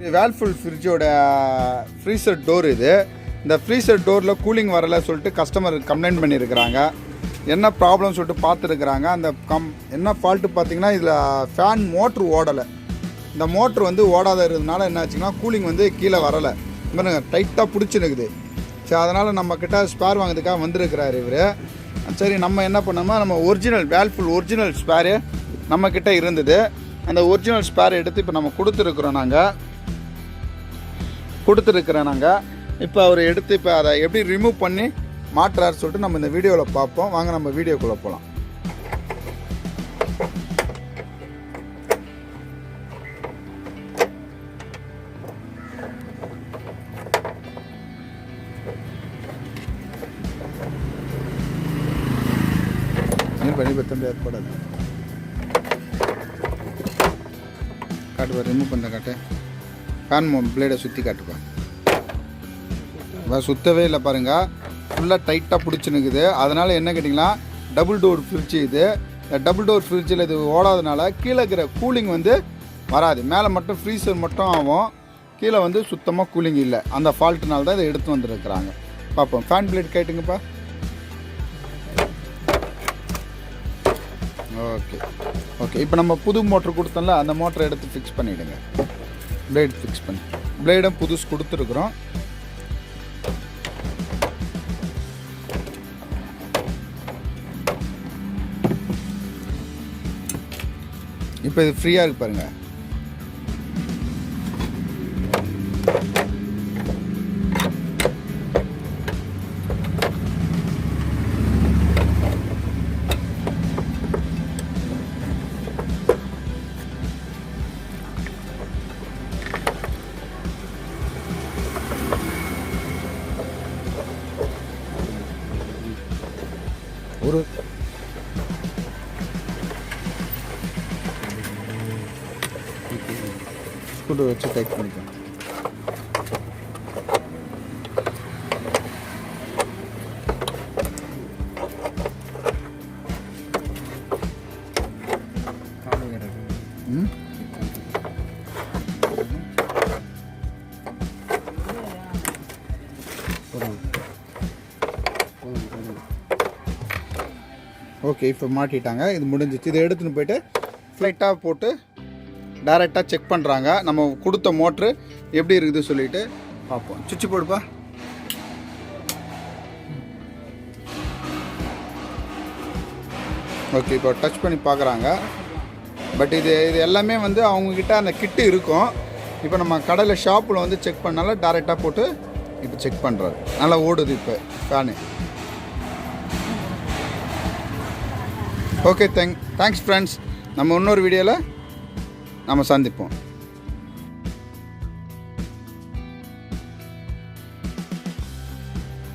Whirlpool ஃப்ரிட்ஜோட freezer door இது. இந்த freezer டோரில் cooling வரலை சொல்லிட்டு கஸ்டமர் கம்ப்ளைண்ட் பண்ணியிருக்கிறாங்க. என்ன ப்ராப்ளம் சொல்லிட்டு பார்த்துருக்குறாங்க. அந்த என்ன ஃபால்ட்டு பார்த்தீங்கன்னா இதில் ஃபேன் மோட்ரு ஓடலை. இந்த மோட்ரு வந்து ஓடாத இருந்ததுனால என்ன ஆச்சுன்னா கூலிங் வந்து கீழே வரலை. பாருங்க டைட்டாக பிடிச்சிருக்குது. சரி, அதனால் நம்மக்கிட்ட ஸ்பேர் வாங்கிறதுக்காக வந்திருக்கிறார் இவர். சரி, நம்ம என்ன பண்ணோம்னா நம்ம Whirlpool ஒரிஜினல் ஸ்பேரு நம்மக்கிட்ட இருந்தது. அந்த ஒரிஜினல் ஸ்பேர் எடுத்து இப்போ நம்ம கொடுத்துருக்குறோம். நாங்கள் இப்போ அவர் எடுத்து இப்போ அதை எப்படி ரிமூவ் பண்ணி மாட்டுறாரு சொல்லிட்டு நம்ம இந்த வீடியோவில் பார்ப்போம். வாங்க நம்ம வீடியோக்குள்ளே போகலாம். பண்ணி பத்தம்பி ஏற்படாது. காட்டுப்பா, ரிமூவ் பண்ண காட்டு. ஃபேன் பிளேடை சுற்றி காட்டுப்பா. சுற்றவே இல்லை பாருங்கள், ஃபுல்லாக டைட்டாக பிடிச்சினுக்குது. அதனால் என்ன கேட்டிங்கன்னா டபுள் டோர் ஃப்ரிட்ஜ் இது. டபுள் டோர் ஃப்ரிட்ஜில் இது ஓடாதனால கீழே இருக்கிற கூலிங் வந்து வராது. மேலே மட்டும் ஃப்ரீசர் மட்டும் ஆகும், கீழே வந்து சுத்தமாக கூலிங் இல்லை. அந்த ஃபால்ட்டுனால தான் இதை எடுத்து வந்துருக்குறாங்க. பார்ப்போம். Fan plate கேட்டுங்கப்பா. ஓகே இப்போ நம்ம புது மோட்ரு கொடுத்தோம்ல, அந்த மோட்டரை எடுத்து ஃபிக்ஸ் பண்ணிவிடுங்க. பிளேட் ஃபிக்ஸ் பண்ணி பிளேடும் புதுசு கொடுத்துருக்குறோம். இப்போ இது ஃப்ரீயாக இருக்கு பாருங்கள். ஒரு ஸ்க்ரூ வச்சு டைட் பண்ணிக்கலாம். ஓகே, இப்போ மாட்டிட்டாங்க. இது முடிஞ்சிச்சு. இதை எடுத்துன்னு போய்ட்டு ஃப்ளைட்டாக போட்டு டைரெக்டாக செக் பண்ணுறாங்க. நம்ம கொடுத்த மோட்ரு எப்படி இருக்குது சொல்லிவிட்டு பார்ப்போம். சுவிட்ச் போடுப்பா. ஓகே, இப்போ டச் பண்ணி பார்க்குறாங்க. பட் இது எல்லாமே வந்து அவங்கக்கிட்ட அந்த கிட்டு இருக்கும். இப்போ நம்ம கடையில் ஷாப்பில் வந்து செக் பண்ணால டைரெக்டாக போட்டு இப்போ செக் பண்ணுறாரு. நல்லா ஓடுது இப்போ ஃபேனு. Okay, thanks friends. நம்ம இன்னொரு வீடியோவில் நம்ம சந்திப்போம்.